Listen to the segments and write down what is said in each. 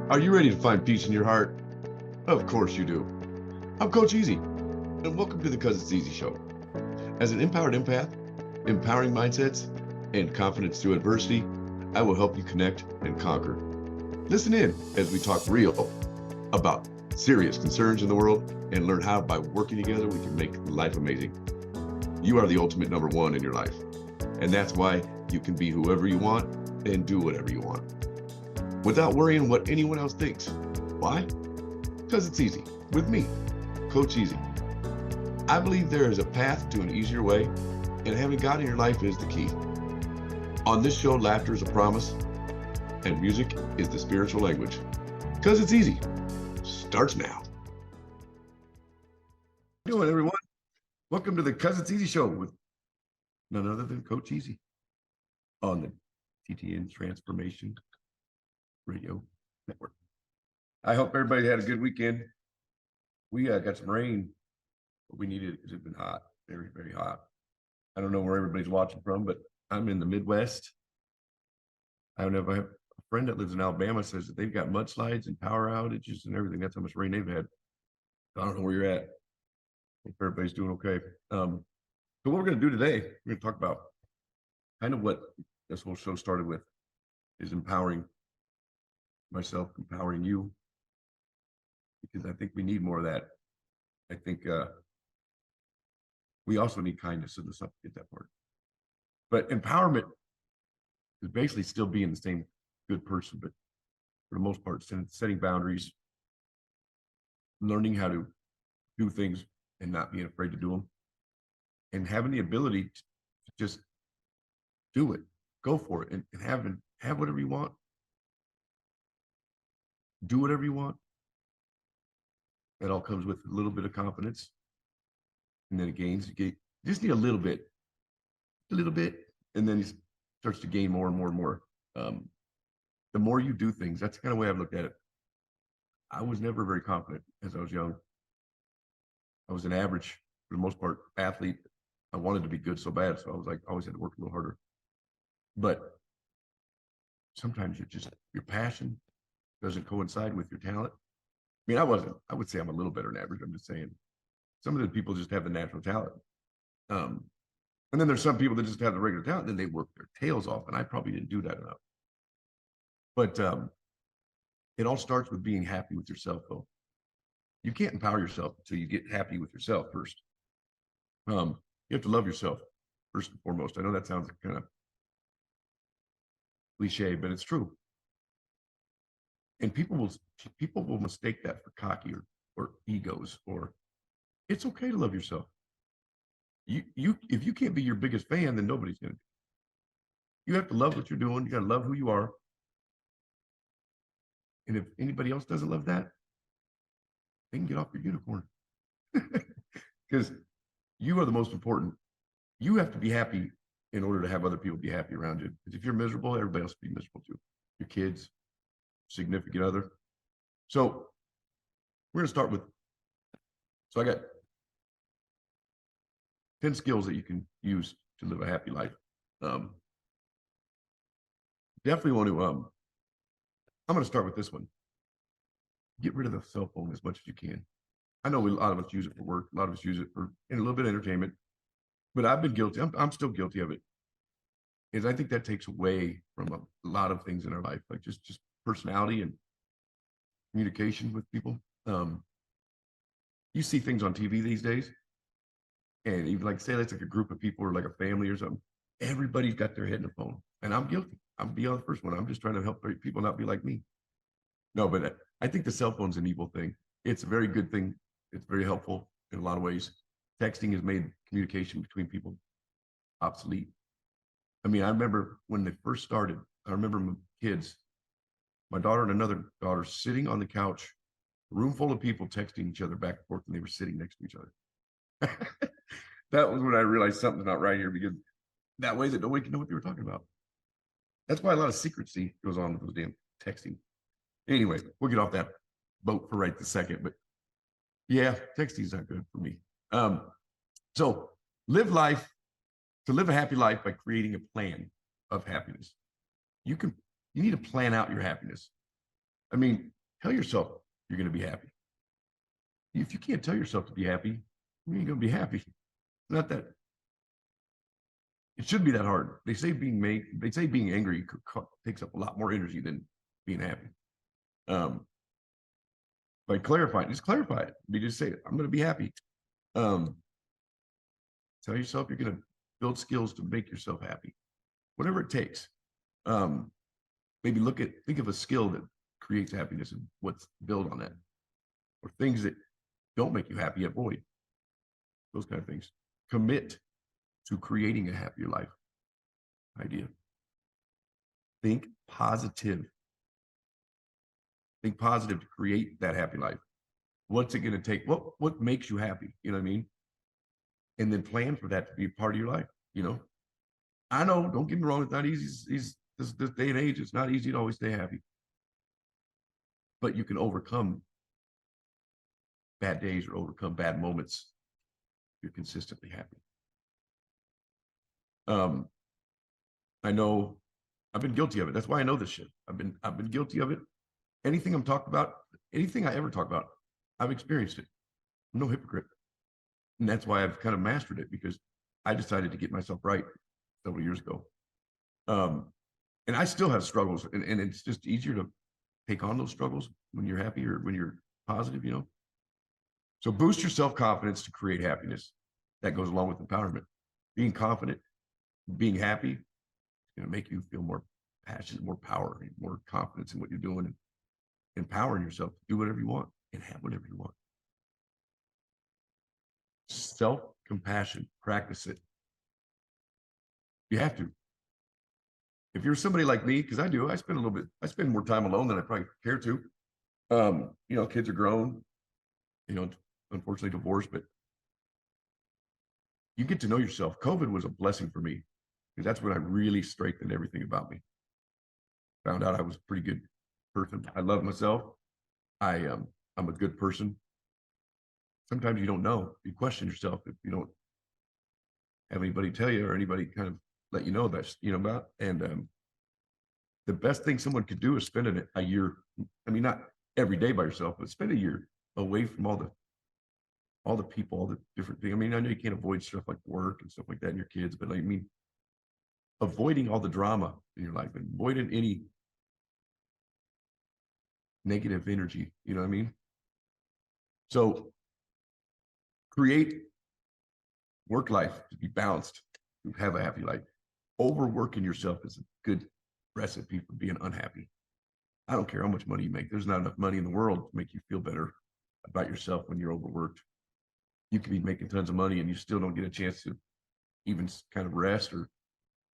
Are you ready to find peace in your heart? Of course you do. I'm Coach Easy, and welcome to the Cuz It's Easy Show. As an empowered empath, empowering mindsets, and confidence through adversity, I will help you connect and conquer. Listen in as we talk real about serious concerns in the world and learn how by working together we can make life amazing. You are the ultimate number one in your life, and that's why you can be whoever you want and do whatever you want without worrying what anyone else thinks. Why? Because it's easy with me, Coach Easy. I believe there is a path to an easier way, and having God in your life is the key. On this show, laughter is a promise, and music is the spiritual language. Because it's easy. Starts now. How you doing, everyone? Welcome to the Cuz It's Easy Show with none other than Coach Easy on the TTN Transformation Radio Network. I hope everybody had a good weekend. We got some rain, but we needed it because it's been hot, very, very hot. I don't know where everybody's watching from, but I'm in the Midwest. I have a friend that lives in Alabama says that they've got mudslides and power outages and everything. That's how much rain they've had. I don't know where you're at. Hope everybody's doing okay. So what we're going to do today, we're going to talk about kind of what this whole show started with, is empowering myself, empowering you, because I think we need more of that. I think we also need kindness, so let's not forget that part. But empowerment is basically still being the same good person, but for the most part, setting boundaries, learning how to do things and not being afraid to do them, and having the ability to just do it, go for it, and have whatever you want, do whatever you want. That all comes with a little bit of confidence, and then it gains. You just need a little bit, and then it starts to gain more and more and more. The more you do things, that's the kind of way I've looked at it. I was never very confident as I was young. I was an average, for the most part, athlete. I wanted to be good so bad, so I was like, always had to work a little harder. But sometimes your passion doesn't coincide with your talent. I mean, I would say I'm a little better than average. I'm just saying some of the people just have the natural talent. And then there's some people that just have the regular talent, and then they work their tails off. And I probably didn't do that enough. But it all starts with being happy with yourself, though. You can't empower yourself until you get happy with yourself first. You have to love yourself first and foremost. I know that sounds kind of cliche, but it's true. And people will mistake that for cocky or egos, or it's okay to love yourself. If you can't be your biggest fan, then nobody's going to. You have to love what you're doing. You got to love who you are. And if anybody else doesn't love that, they can get off your unicorn. Because you are the most important. You have to be happy in order to have other people be happy around you. Because if you're miserable, everybody else will be miserable too. Your kids, significant other. So we're going to start with, so I got 10 skills that you can use to live a happy life. Definitely want to, I'm going to start with this one. Get rid of the cell phone as much as you can. I know a lot of us use it for work. A lot of us use it for a little bit of entertainment, but I've been guilty. I'm still guilty of it. Is I think that takes away from a lot of things in our life, like just personality and communication with people. You see things on TV these days, and even like say that's like a group of people or like a family or something. Everybody's got their head in the phone, and I'm guilty. I'm beyond the first one. I'm just trying to help people not be like me. No, but I think the cell phone's an evil thing. It's a very good thing. It's very helpful in a lot of ways. Texting has made communication between people obsolete. I mean, I remember when they first started, I remember my kids, my daughter and another daughter sitting on the couch, a room full of people texting each other back and forth, and they were sitting next to each other. That was when I realized something's not right here, because that way that nobody can know what they were talking about. That's why a lot of secrecy goes on with those damn texting. Anyway, we'll get off that boat for right this second, but yeah, texting's not good for me. So live a happy life by creating a plan of happiness. You need to plan out your happiness. I mean, Tell yourself you're going to be happy. If you can't tell yourself to be happy, you ain't going to be happy. Not that it shouldn't be that hard. They say being angry takes up a lot more energy than being happy. By clarifying, just clarify it. You just say, I'm going to be happy. Tell yourself you're going to build skills to make yourself happy, whatever it takes. Maybe think of a skill that creates happiness and what's built on that, or things that don't make you happy, avoid those kind of things. Commit to creating a happier life. Idea. Think positive. Think positive to create that happy life. What's it going to take? What makes you happy? You know what I mean? And then plan for that to be part of your life. You know, I know, don't get me wrong, it's not easy. This day and age, it's not easy to always stay happy. But you can overcome bad days or overcome bad moments. You're consistently happy. I know I've been guilty of it. That's why I know this shit. I've been guilty of it. Anything I'm talking about, anything I ever talk about, I've experienced it. I'm no hypocrite. And that's why I've kind of mastered it, because I decided to get myself right several years ago. And I still have struggles, and it's just easier to take on those struggles when you're happy or when you're positive, you know? So boost your self-confidence to create happiness. That goes along with empowerment. Being confident, being happy, is going to make you feel more passionate, more power, more confidence in what you're doing, and empowering yourself to do whatever you want and have whatever you want. Self-compassion, practice it. You have to. If you're somebody like me, because I do, I spend more time alone than I probably care to. You know, kids are grown, you know, unfortunately divorced, but you get to know yourself. COVID was a blessing for me, because that's when I really strengthened everything about me. Found out I was a pretty good person. I love myself. I'm a good person. Sometimes you don't know. You question yourself if you don't have anybody tell you, or anybody kind of let you know that you know about. And the best thing someone could do is spend a year. I mean, not every day by yourself, but spend a year away from all the people, all the different things. I mean, I know you can't avoid stuff like work and stuff like that and your kids, but I mean, avoiding all the drama in your life and avoiding any negative energy. You know what I mean? So create work life to be balanced, to have a happy life. Overworking yourself is a good recipe for being unhappy. I don't care how much money you make. There's not enough money in the world to make you feel better about yourself when you're overworked. You could be making tons of money and you still don't get a chance to even kind of rest or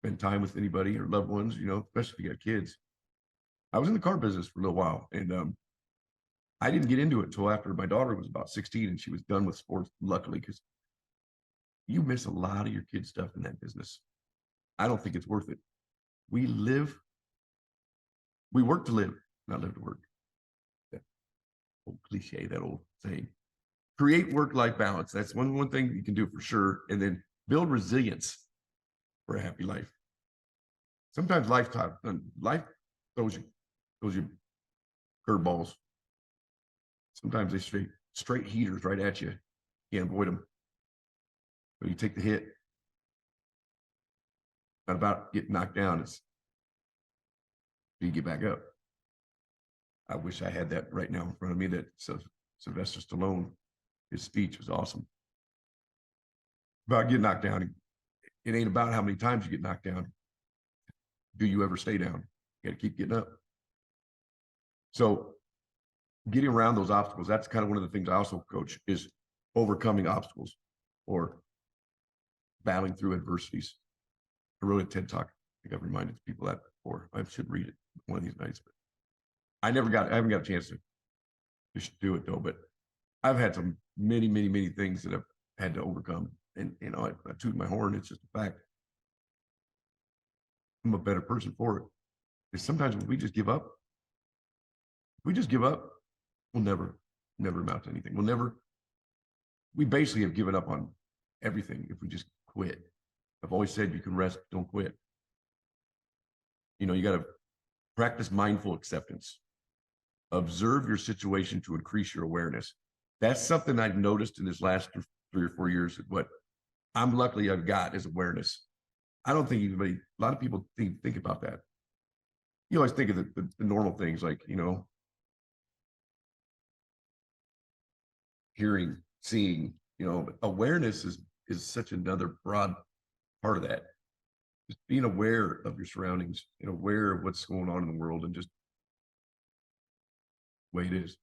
spend time with anybody or loved ones, you know, especially if you got kids. I was in the car business for a little while, and I didn't get into it until after my daughter was about 16 and she was done with sports, luckily, because you miss a lot of your kids' stuff in that business. I don't think it's worth it. We work to live, not live to work. That old cliche, that old saying. Create work-life balance. That's one thing you can do for sure. And then build resilience for a happy life. Sometimes life throws you curveballs. Sometimes they straight heaters right at you. Can't avoid them. But you take the hit. Not about getting knocked down. It's you get back up. I wish I had that right now in front of me. That Sylvester Stallone, his speech was awesome. About getting knocked down. It ain't about how many times you get knocked down. Do you ever stay down? You got to keep getting up. So getting around those obstacles, that's kind of one of the things I also coach, is overcoming obstacles or battling through adversities. I wrote a TED Talk. I think I've reminded people that before. I should read it one of these nights, but I haven't got a chance to just do it though. But I've had some many things that I've had to overcome. And, you know, I toot my horn. It's just a fact. I'm a better person for it. Because sometimes when we just give up, we'll never amount to anything. We basically have given up on everything if we just quit. I've always said you can rest, don't quit. You know, you got to practice mindful acceptance. Observe your situation to increase your awareness. That's something I've noticed in this last 3 or 4 years. What I'm luckily I've got is awareness. I don't think anybody, a lot of people think about that. You always think of the normal things like, hearing, seeing, but awareness is such another broad part of that. Just being aware of your surroundings and aware of what's going on in the world and just the way it is.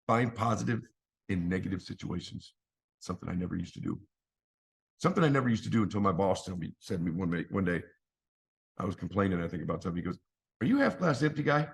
Find positive in negative situations. Something I never used to do. Something I never used to do until my boss said to me one day, I was complaining, I think, about something. He goes, "Are you half glass empty guy?" I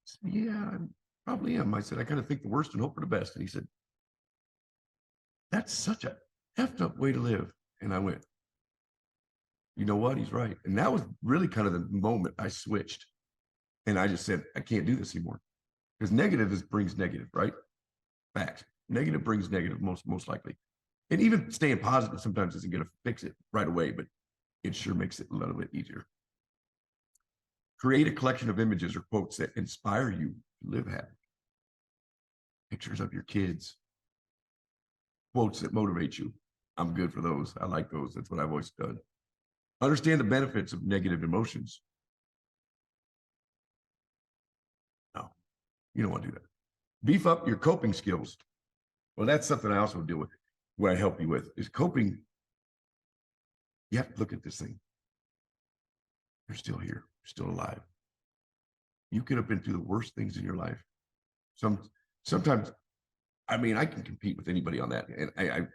said, "Yeah, I probably am." I said, "I kind of think the worst and hope for the best." And he said, "That's such a effed up way to live." And I went, "You know what? He's right." And that was really kind of the moment I switched. And I just said, "I can't do this anymore." Because negative brings negative, right? Facts. Negative brings negative, most likely. And even staying positive sometimes isn't going to fix it right away, but it sure makes it a little bit easier. Create a collection of images or quotes that inspire you to live happy. Pictures of your kids, quotes that motivate you. I'm good for those. I like those. That's what I've always done. Understand the benefits of negative emotions. No, you don't want to do that. Beef up your coping skills. Well, that's something I also deal with. What I help you with is coping. You have to look at this thing. You're still here. You're still alive. You could have been through the worst things in your life. Sometimes, I mean, I can compete with anybody on that. And I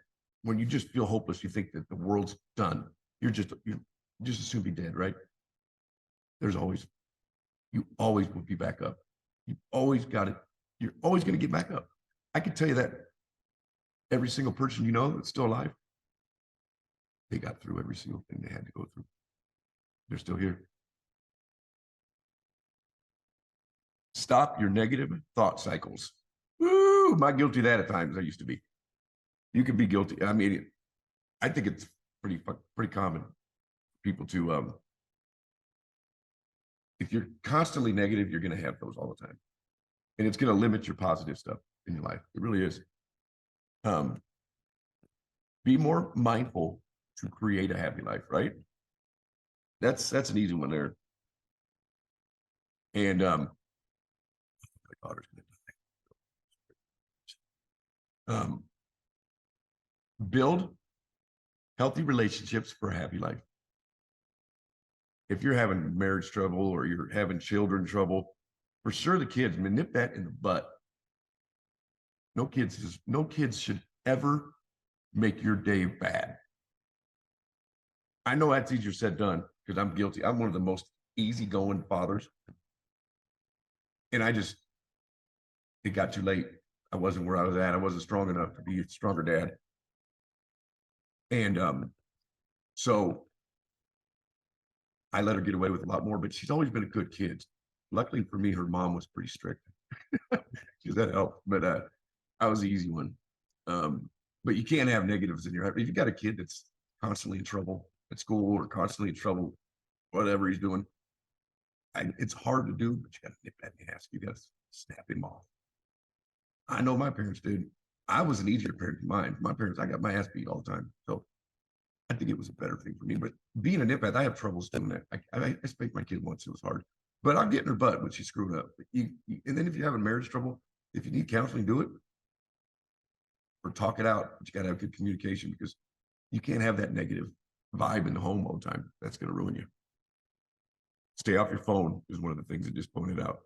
when you just feel hopeless, you think that the world's done. You just assume be dead, right? You always will be back up. You always got it. You're always going to get back up. I can tell you that every single person you know that's still alive, they got through every single thing they had to go through. They're still here. Stop your negative thought cycles. Woo, am I guilty of that at times? I used to be. You can be guilty. I mean, I think it's pretty common for people to if you're constantly negative, you're going to have those all the time, and it's going to limit your positive stuff in your life. It really is. Be more mindful to create a happy life, right? That's an easy one there. And my daughter's gonna build healthy relationships for a happy life. If you're having marriage trouble or you're having children trouble, for sure the kids, nip that in the butt. No kids should ever make your day bad. I know that's easier said than done because I'm guilty. I'm one of the most easygoing fathers. And it got too late. I wasn't where I was at. I wasn't strong enough to be a stronger dad. And so I let her get away with a lot more, but she's always been a good kid. Luckily for me, her mom was pretty strict. That helped. But I was the easy one. But you can't have negatives in your life. If you got a kid that's constantly in trouble at school or constantly in trouble, whatever he's doing, it's hard to do, but you got to nip that in the ass. You got to snap him off. I know my parents did. I was an easier parent than mine. My parents, I got my ass beat all the time. So I think it was a better thing for me. But being a nip, I have troubles doing that. I spanked my kid once. It was hard. But I'm getting her butt when she screwed up. And then if you have a marriage trouble, if you need counseling, do it or talk it out. But you got to have good communication because you can't have that negative vibe in the home all the time. That's going to ruin you. Stay off your phone is one of the things I just pointed out.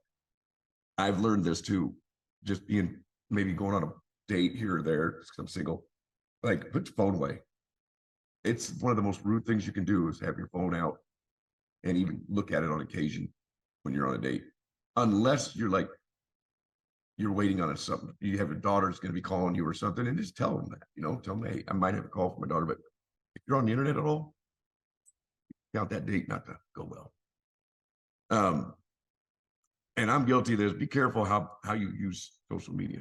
I've learned this too. Just being maybe going on a date here or there because I'm single. Like put your phone away. It's one of the most rude things you can do is have your phone out and even look at it on occasion when you're on a date. Unless you're waiting on something. You have a daughter's going to be calling you or something, and just tell them that, tell them, hey, I might have a call from my daughter, but if you're on the internet at all, count that date not to go well. And I'm guilty of this. Be careful how you use social media.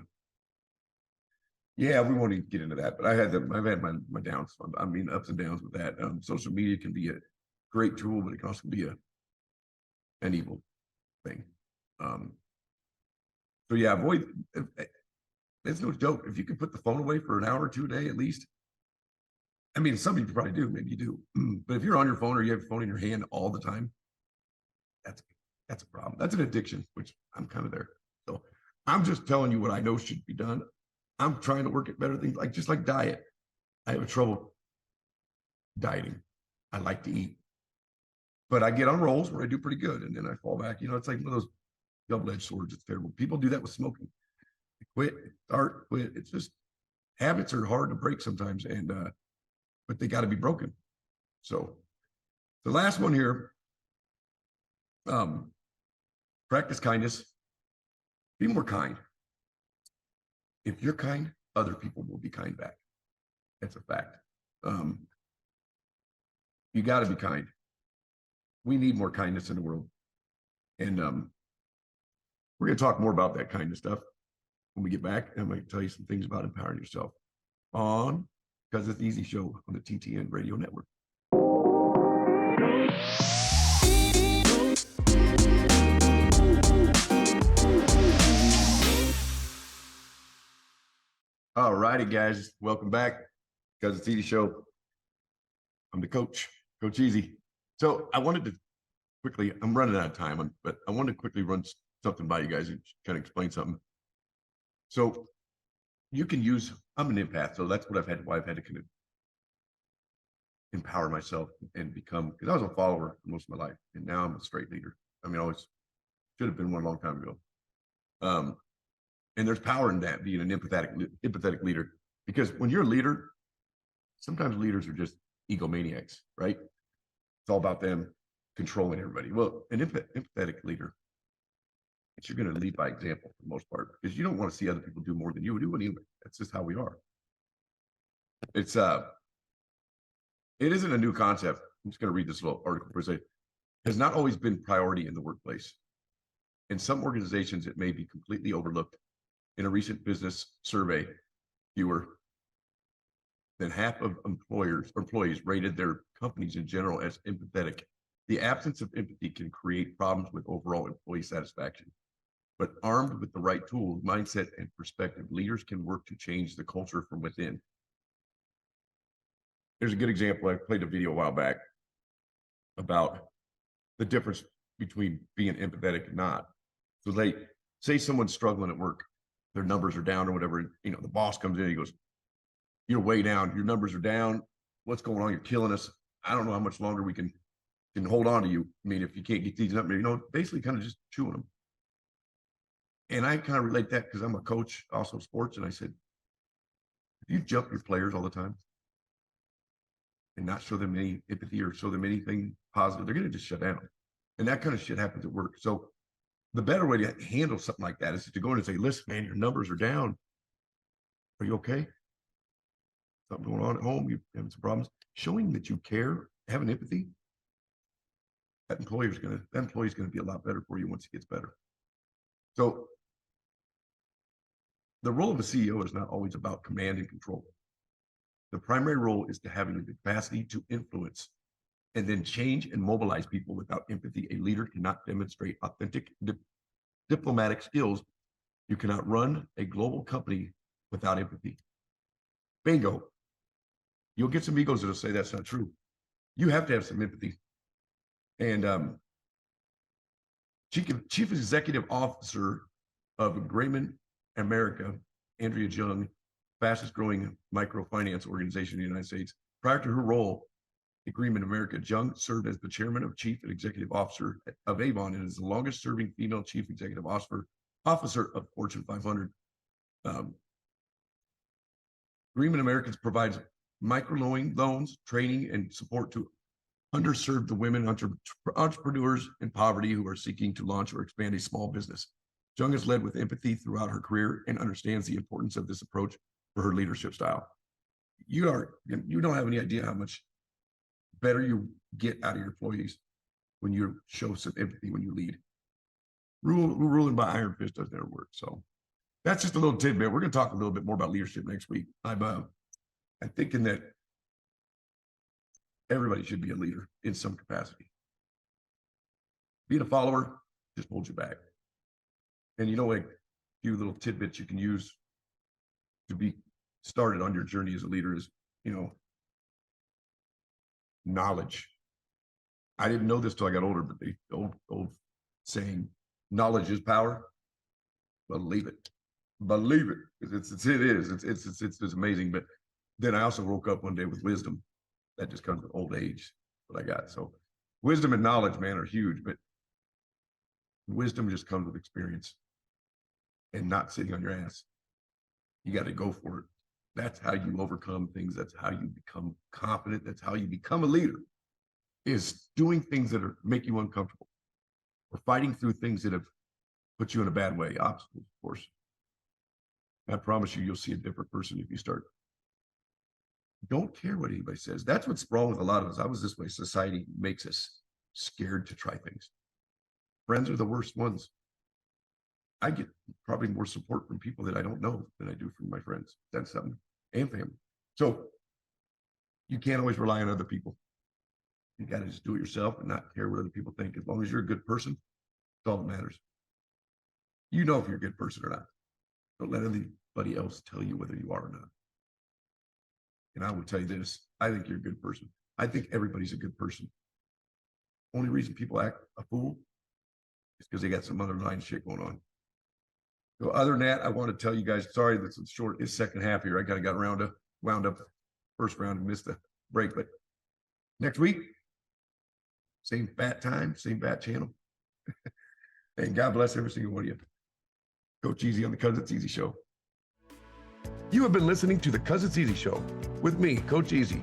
Yeah, we won't even get into that, but I've had my downs. I mean, ups and downs with that. Social media can be great tool, but it can also be an evil thing. So yeah, avoid. It's no joke. If you can put the phone away for an hour or 2 a day at least. I mean, some people probably do. Maybe you do. But if you're on your phone or you have your phone in your hand all the time, that's a problem. That's an addiction, which I'm kind of there. So I'm just telling you what I know should be done. I'm trying to work at better things, like just like diet. I have trouble dieting. I like to eat, but I get on rolls where I do pretty good, and then I fall back. It's like one of those double-edged swords. It's terrible. People do that with smoking. They quit, start, quit. It's just habits are hard to break sometimes, and but they got to be broken. So the last one here, practice kindness. Be more kind. If you're kind, other people will be kind back. That's a fact. You got to be kind. We need more kindness in the world. And we're going to talk more about that kind of stuff when we get back. I'm going to tell you some things about empowering yourself on Because It's Easy show on the TTN Radio Network. All righty, guys. Welcome back. Because It's Easy show. I'm the coach, Coach Easy. So I wanted to quickly, I'm running out of time, but I wanted to quickly run something by you guys and kind of explain something. So you can use, I'm an empath, so that's what I've had to kind of empower myself and become, because I was a follower for most of my life, and now I'm a straight leader. I mean, I always should have been one a long time ago. And there's power in that, being an empathetic leader, because when you're a leader, sometimes leaders are just egomaniacs, right? It's all about them controlling everybody. Well, an empathetic leader, you're going to lead by example for the most part, because you don't want to see other people do more than you would do anyway. That's just how we are. It isn't a new concept. I'm just going to read this little article for a second. Has not always been priority in the workplace. In some organizations, it may be completely overlooked. In a recent business survey, fewer than half of employees rated their companies in general as empathetic. The absence of empathy can create problems with overall employee satisfaction. But armed with the right tools, mindset, and perspective, leaders can work to change the culture from within. There's a good example. I played a video a while back about the difference between being empathetic and not. So say someone's struggling at work, their numbers are down or whatever, the boss comes in, he goes, "You're way down, your numbers are down. What's going on? You're killing us. I don't know how much longer we can hold on to you. I mean, if you can't get these numbers, basically kind of just chewing them." And I kind of relate that because I'm a coach, also sports. And I said, if you jump your players all the time and not show them any empathy or show them anything positive, they're going to just shut down. And that kind of shit happens at work. So the better way to handle something like that is to go in and say, "Listen, man, your numbers are down. Are you okay? Something going on at home? You having some problems?" Showing that you care, having empathy, that employee's going to be a lot better for you once it gets better. So the role of a CEO is not always about command and control. The primary role is to having the capacity to influence and then change and mobilize people. Without empathy, a leader cannot demonstrate authentic diplomatic skills. You cannot run a global company without empathy. Bingo. You'll get some egos that'll say that's not true. You have to have some empathy. And Chief Executive Officer of Grayman America, Andrea Jung, fastest growing microfinance organization in the United States. Prior to her role at Grayman America, Jung served as the chairman of chief and executive officer of Avon and is the longest serving female chief executive officer of Fortune 500. Grayman America provides loans, training, and support to underserved women entrepreneurs in poverty who are seeking to launch or expand a small business. Jung has led with empathy throughout her career and understands the importance of this approach for her leadership style. You don't have any idea how much better you get out of your employees when you show some empathy when you lead. Ruling by iron fist does never work. So that's just a little tidbit. We're going to talk a little bit more about leadership next week. I'm thinking that Everybody should be a leader in some capacity. Being a follower just holds you back. And like a few little tidbits you can use to be started on your journey as a leader is, knowledge. I didn't know this till I got older, but the old saying, knowledge is power. Believe it. Believe it. It's amazing. But then I also woke up one day with wisdom. That just comes with old age, what I got. So wisdom and knowledge, man, are huge, but wisdom just comes with experience and not sitting on your ass. You got to go for it. That's how you overcome things. That's how you become confident. That's how you become a leader, is doing things that make you uncomfortable or fighting through things that have put you in a bad way, obstacles, of course. I promise you'll see a different person if you start. Don't care what anybody says. That's what's wrong with a lot of us. I was this way. Society makes us scared to try things. Friends are the worst ones. I get probably more support from people that I don't know than I do from my friends. That's something, and family. So you can't always rely on other people. You got to just do it yourself and not care what other people think. As long as you're a good person, it's all that matters. You know if you're a good person or not. Don't let anybody else tell you whether you are or not. And I will tell you this, I think you're a good person. I think everybody's a good person. Only reason people act a fool is because they got some underlying shit going on. So other than that, I want to tell you guys, sorry this is short, it's second half here. I kind of got wound up first round and missed the break. But next week, same bat time, same bat channel. And God bless every single one of you. Coach Easy on the Cuz It's Easy Show. You have been listening to the Cuz It's Easy Show with me, Coach Easy.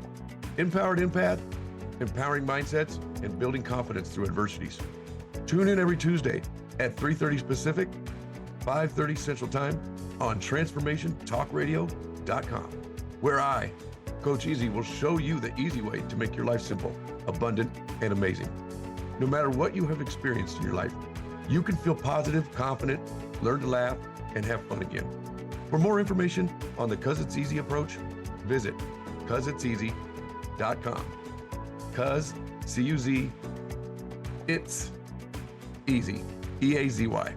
Empowered empath, empowering mindsets, and building confidence through adversities. Tune in every Tuesday at 3:30 Pacific, 5:30 Central Time on TransformationTalkRadio.com, where I, Coach Easy, will show you the easy way to make your life simple, abundant, and amazing. No matter what you have experienced in your life, you can feel positive, confident, learn to laugh, and have fun again. For more information on the Cuz It's Easy approach, visit CuzIt'sEasy.com. Cuz, C-U-Z, it's easy, E-A-Z-Y.com.